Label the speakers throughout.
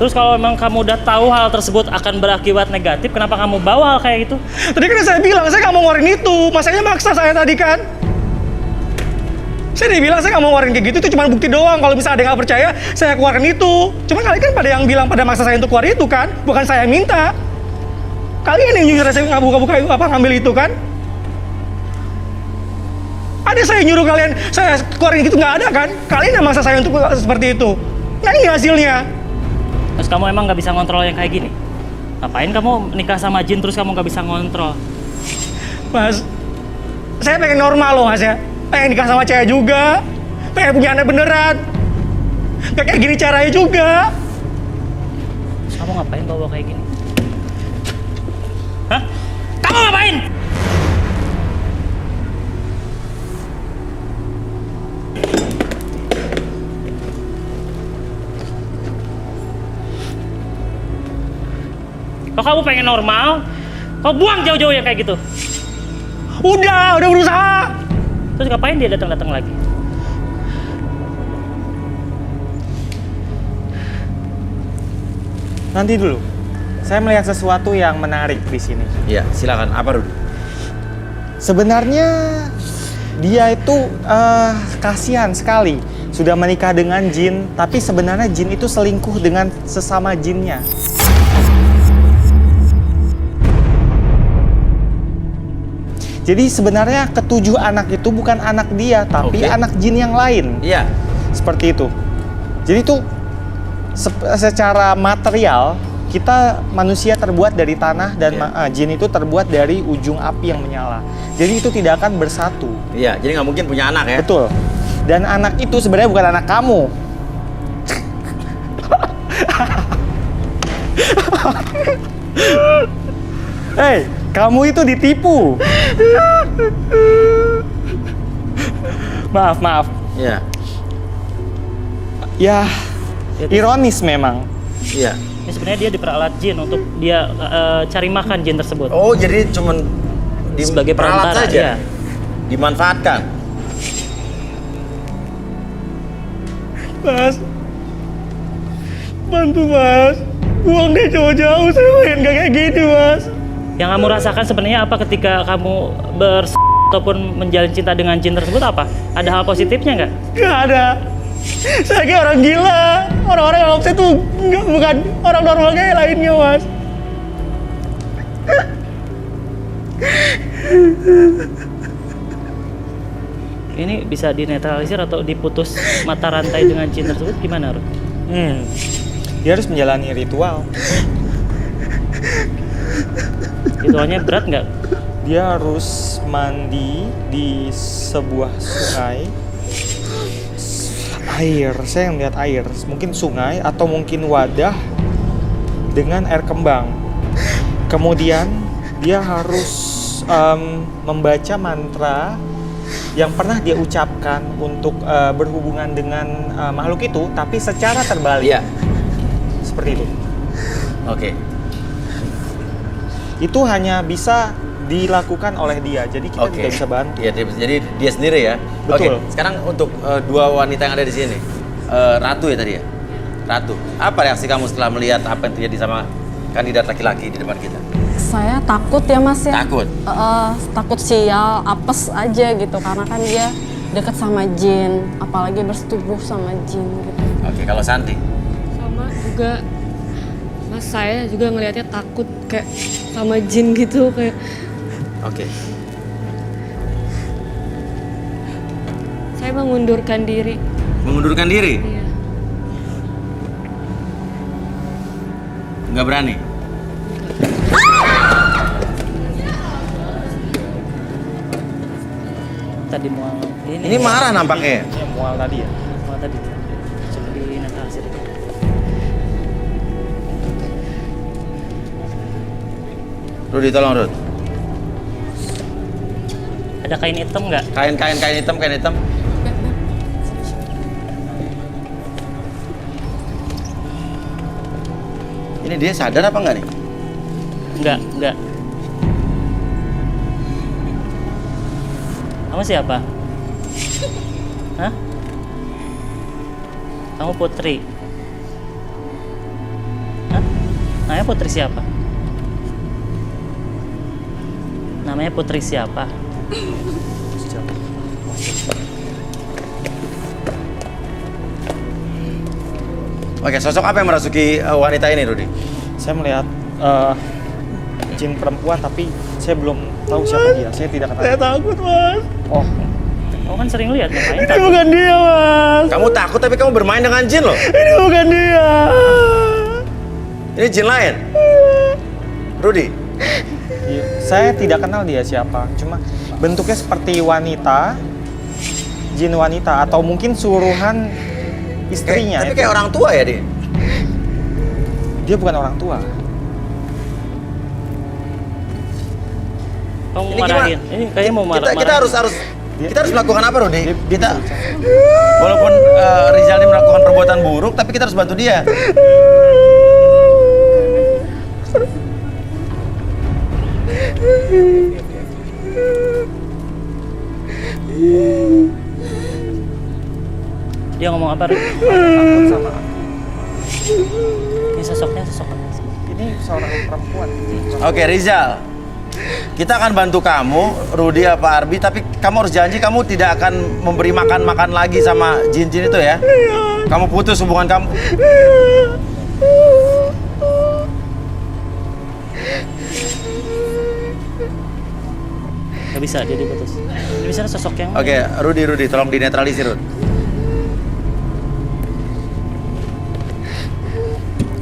Speaker 1: Terus kalau memang kamu udah tahu hal tersebut akan berakibat negatif, kenapa kamu bawa hal kayak gitu?
Speaker 2: Tadi kan saya bilang, saya nggak mau ngeluarin itu. Masanya maksa saya tadi kan. Saya dibilang saya nggak mau ngeluarin kayak gitu, itu cuma bukti doang. Kalau misalnya ada yang nggak percaya, saya keluarkan itu. Cuma kalian kan pada yang bilang pada maksa saya untuk keluar itu kan, bukan saya yang minta. Kalian yang nyuruh saya buka ngambil itu kan? Ada saya nyuruh kalian, saya keluarin gitu nggak ada kan? Kalian yang maksa saya untuk seperti itu. Nah ini hasilnya.
Speaker 1: Terus kamu emang nggak bisa ngontrol yang kayak gini? Ngapain kamu nikah sama jin terus kamu nggak bisa ngontrol?
Speaker 2: Mas, saya pengen normal loh mas ya. Pengen nikah sama cewek juga. Pengen punya anak beneran. Gak kayak gini caranya juga.
Speaker 1: Terus kamu ngapain bawa kayak gini? Hah? Kamu ngapain? Kalau kamu pengen normal, kau buang jauh-jauh yang kayak gitu.
Speaker 2: Udah berusaha.
Speaker 1: Terus ngapain dia datang-datang lagi?
Speaker 3: Nanti dulu. Saya melihat sesuatu yang menarik di sini.
Speaker 4: Iya, silakan. Apa, Rudi?
Speaker 3: Sebenarnya dia itu kasihan sekali. Sudah menikah dengan jin, tapi sebenarnya jin itu selingkuh dengan sesama jinnya. Jadi sebenarnya ketujuh anak itu bukan anak dia, tapi anak jin yang lain.
Speaker 4: Iya.
Speaker 3: Seperti itu. Jadi itu secara material, kita manusia terbuat dari tanah dan jin itu terbuat dari ujung api yang menyala. Jadi itu tidak akan bersatu.
Speaker 4: Iya, jadi nggak mungkin punya anak ya?
Speaker 3: Betul. Dan anak itu sebenarnya bukan anak kamu. Hei, kamu itu ditipu. Maaf.
Speaker 4: Iya.
Speaker 3: Ya, ironis memang.
Speaker 4: Iya.
Speaker 1: Ini sebenarnya dia diperalat jin untuk dia cari makan jin tersebut.
Speaker 4: Oh, jadi cuman
Speaker 1: Sebagai
Speaker 4: diperalat
Speaker 1: perantara,
Speaker 4: saja?
Speaker 1: iya.
Speaker 4: Dimanfaatkan?
Speaker 2: Mas, bantu mas. Buang deh jauh-jauh, saya pengen gak kayak gini mas.
Speaker 1: Yang kamu rasakan sebenarnya apa ketika kamu ataupun menjalin cinta dengan jin tersebut apa? Ada hal positifnya nggak?
Speaker 2: Gak ada. Saya kayak orang gila. Orang-orang yang offset tuh bukan orang normal kayak lainnya mas.
Speaker 1: Ini bisa dinetralisir atau diputus mata rantai dengan jin tersebut gimana, Ruth?
Speaker 3: Dia harus menjalani ritual.
Speaker 1: Ritualnya berat nggak?
Speaker 3: Dia harus mandi di sebuah sungai. Air, saya melihat air. Mungkin sungai atau mungkin wadah dengan air kembang. Kemudian dia harus membaca mantra yang pernah dia ucapkan untuk berhubungan dengan makhluk itu, tapi secara terbalik.
Speaker 4: Iya.
Speaker 3: Seperti itu.
Speaker 4: Oke.
Speaker 3: Itu hanya bisa dilakukan oleh dia, jadi kita tidak bisa bantu.
Speaker 4: Iya, jadi dia sendiri ya.
Speaker 3: Betul.
Speaker 4: Oke. Sekarang untuk dua wanita yang ada di sini, Ratu ya tadi ya. Ratu, apa reaksi kamu setelah melihat apa yang terjadi sama kandidat laki-laki di depan kita?
Speaker 5: Saya takut ya mas ya.
Speaker 4: Takut?
Speaker 5: Takut sial, apes aja gitu, karena kan dia deket sama jin, apalagi bersetubuh sama jin gitu.
Speaker 4: Oke, kalau Santi?
Speaker 6: Sama juga, mas saya juga ngelihatnya takut kayak sama jin gitu kayak.
Speaker 4: Oke.
Speaker 6: Saya mengundurkan diri.
Speaker 4: Mengundurkan diri?
Speaker 6: Iya.
Speaker 4: Nggak berani?
Speaker 1: Tadi mual
Speaker 4: Ini marah nampaknya.
Speaker 3: Ini mual tadi ya.
Speaker 1: Mual tadi. Coba dinetralisir.
Speaker 4: Rudi, tolong Rud.
Speaker 1: Ada kain hitam nggak?
Speaker 4: Kain hitam. Ini dia sadar apa nggak nih?
Speaker 1: Enggak. Kamu siapa? Hah? Kamu Putri? Namanya Putri siapa? Namanya Putri siapa?
Speaker 4: Oke, sosok apa yang merasuki wanita ini, Rudi?
Speaker 3: Saya melihat jin perempuan, tapi saya belum tahu siapa dia. Saya tidak kenal.
Speaker 2: Saya takut, Mas.
Speaker 3: Oh,
Speaker 1: Kamu kan sering lihat ngapain?
Speaker 2: Ini bukan dia, Mas.
Speaker 4: Kamu takut tapi kamu bermain dengan jin loh.
Speaker 2: Ini bukan dia.
Speaker 4: Ini jin lain. Rudi,
Speaker 3: iya. Saya tidak kenal dia siapa. Cuma bentuknya seperti wanita, jin wanita, atau mungkin suruhan istrinya.
Speaker 4: tapi
Speaker 3: itu.
Speaker 4: kayak orang tua ya dia.
Speaker 3: Dia bukan orang tua.
Speaker 1: Kamu
Speaker 4: Ini
Speaker 1: marahin. Ini kayaknya mau marah.
Speaker 4: Kita harus kita harus melakukan apa, Rudi?
Speaker 3: Dia-
Speaker 4: Kita walaupun Rizal ini melakukan perbuatan buruk, tapi kita harus bantu dia.
Speaker 1: Dia ngomong apa, Rik?
Speaker 3: Takut sama aku.
Speaker 1: Ini sosoknya sosok apa?
Speaker 3: Ini seorang perempuan.
Speaker 4: Oke, Rizal. Kita akan bantu kamu, Rudi apa Arbi, tapi kamu harus janji kamu tidak akan memberi makan-makan lagi sama jin-jin itu ya. Kamu putus hubungan kamu.
Speaker 1: Gak bisa, dia diputus. Ini bisa sosok yang
Speaker 4: Oke, Rudi, tolong dinetralisir, Rud.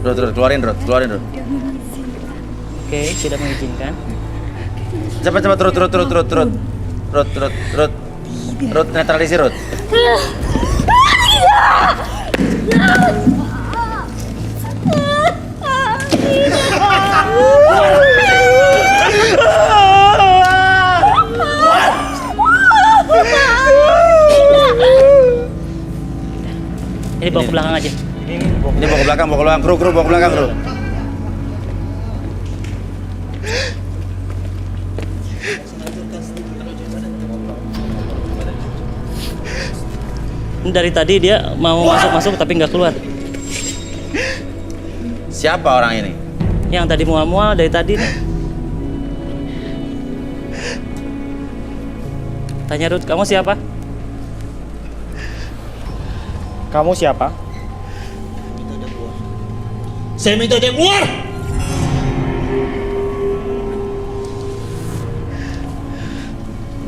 Speaker 4: Rud, keluarin, Rud.
Speaker 1: Oke, tidak mengizinkan.
Speaker 4: Cepat, Rud, netralisir, Rud.
Speaker 1: Ini bawa ke belakang aja.
Speaker 3: Ini
Speaker 4: Ini bawa ke belakang, kru, bawa ke belakang, kru.
Speaker 1: Ini dari tadi dia mau masuk tapi nggak keluar.
Speaker 4: Siapa orang ini?
Speaker 1: Yang tadi mual-mual dari tadi nih. Tanya Ruth, kamu siapa?
Speaker 3: kamu siapa?
Speaker 2: Saya minta dia keluar.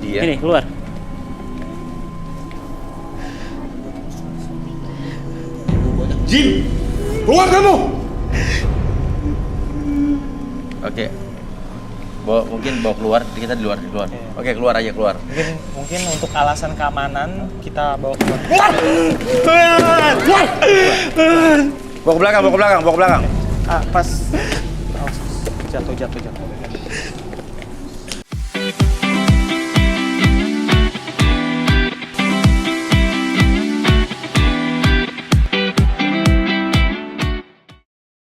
Speaker 4: Dia.
Speaker 1: Ini keluar.
Speaker 2: Jin, keluar kamu.
Speaker 4: Oke. Mungkin bawa keluar, kita di luar. Oke, keluar aja, keluar.
Speaker 3: Mungkin untuk alasan keamanan kita bawa keluar.
Speaker 4: Bawa ke belakang.
Speaker 3: Ah, pas jatuh.